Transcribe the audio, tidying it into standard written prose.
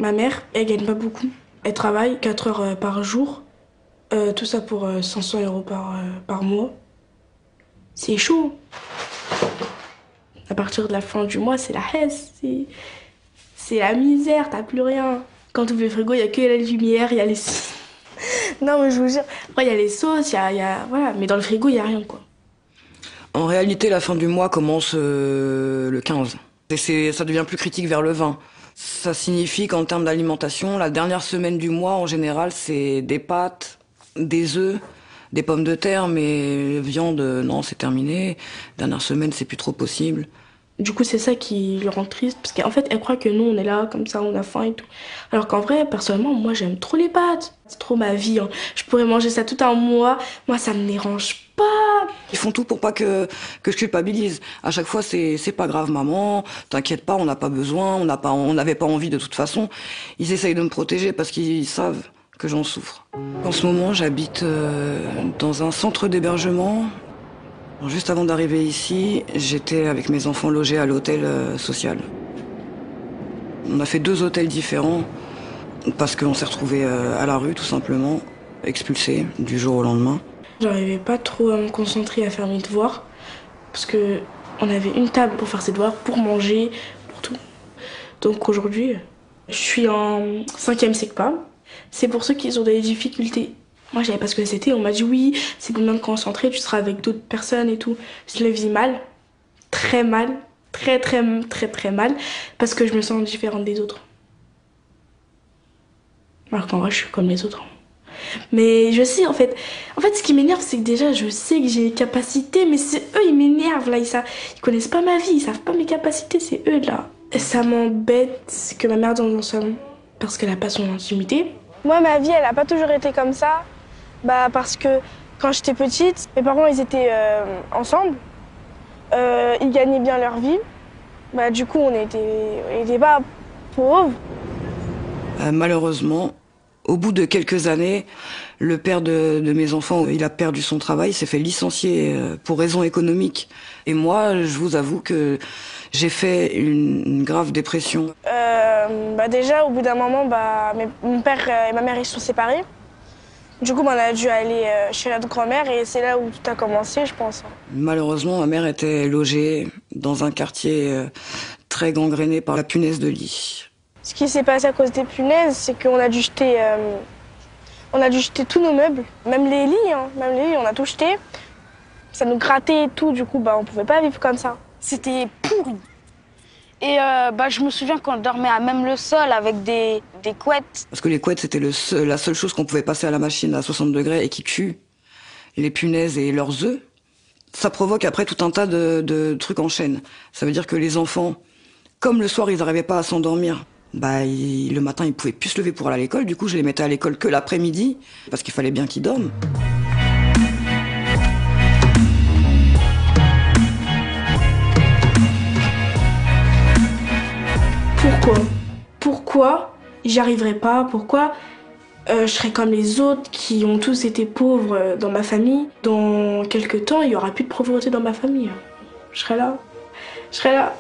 Ma mère, elle gagne pas beaucoup. Elle travaille 4 heures par jour. Tout ça pour 500 euros par mois. C'est chaud. À partir de la fin du mois, c'est la hesse. C'est la misère, t'as plus rien. Quand tu ouvres le frigo, il y a que la lumière, il y a les... Non, mais je vous jure. Après, il y a les sauces, voilà. Mais dans le frigo, il y a rien, quoi. En réalité, la fin du mois commence le 15. Ça devient plus critique vers le 20. Ça signifie qu'en termes d'alimentation, la dernière semaine du mois, en général, c'est des pâtes, des œufs, des pommes de terre, mais viande, non, c'est terminé. Dernière semaine, c'est plus trop possible. Du coup, c'est ça qui le rend triste, parce qu'en fait, elle croit que nous, on est là, comme ça, on a faim et tout. Alors qu'en vrai, personnellement, moi, j'aime trop les pâtes. C'est trop ma vie, hein. Je pourrais manger ça tout un mois. Moi, ça me dérange pas. Ils font tout pour pas que je culpabilise. À chaque fois, c'est pas grave, maman. T'inquiète pas, on n'a pas besoin, on n'avait pas envie de toute façon. Ils essayent de me protéger parce qu'ils savent que j'en souffre. En ce moment, j'habite dans un centre d'hébergement. Juste avant d'arriver ici, j'étais avec mes enfants logés à l'hôtel social. On a fait 2 hôtels différents parce qu'on s'est retrouvés à la rue, tout simplement, expulsés du jour au lendemain. J'arrivais pas trop à me concentrer à faire mes devoirs, parce que on avait une table pour faire ses devoirs, pour manger, pour tout. Donc aujourd'hui, je suis en 5e SECPA. C'est pour ceux qui ont des difficultés. Moi, je savais pas ce que c'était. On m'a dit oui, c'est pour bien te concentrer, tu seras avec d'autres personnes et tout. Je le vis mal, très mal, très très très très mal, parce que je me sens différente des autres. Alors qu'en vrai, je suis comme les autres. Mais je sais, en fait, ce qui m'énerve, c'est que déjà, je sais que j'ai les capacités, mais c'est eux, ils m'énervent, là. Ils connaissent pas ma vie, ils savent pas mes capacités, c'est eux, là. Et ça m'embête que ma mère dans mon salon, parce qu'elle a pas son intimité. Moi, ma vie, elle a pas toujours été comme ça. Bah, parce que quand j'étais petite, mes parents, ils étaient ensemble. Ils gagnaient bien leur vie. Bah, du coup, on était pas pauvres. Malheureusement, au bout de quelques années, le père de mes enfants, il a perdu son travail, il s'est fait licencier pour raisons économiques. Et moi, je vous avoue que j'ai fait une grave dépression. Bah déjà, au bout d'un moment, mon père et ma mère ils se sont séparés. Du coup, on a dû aller chez notre grand-mère et c'est là où tout a commencé, je pense. Malheureusement, ma mère était logée dans un quartier très gangréné par la punaise de lit. Ce qui s'est passé à cause des punaises, c'est qu'on a dû on a dû jeter tous nos meubles, même les lits, hein. Même les lits, on a tout jeté. Ça nous grattait et tout, du coup, on pouvait pas vivre comme ça. C'était pourri. Et je me souviens qu'on dormait à même le sol avec des couettes. Parce que les couettes, c'était la seule chose qu'on pouvait passer à la machine à 60 degrés et qui tue les punaises et leurs œufs. Ça provoque après tout un tas de trucs en chaîne. Ça veut dire que les enfants, comme le soir, ils n'arrivaient pas à s'endormir, le matin, ils pouvaient plus se lever pour aller à l'école. Du coup, je les mettais à l'école que l'après-midi, parce qu'il fallait bien qu'ils dorment. Pourquoi j'y arriverai pas? Pourquoi je serai comme les autres qui ont tous été pauvres dans ma famille? Dans quelques temps, il y aura plus de pauvreté dans ma famille. Je serai là. Je serai là.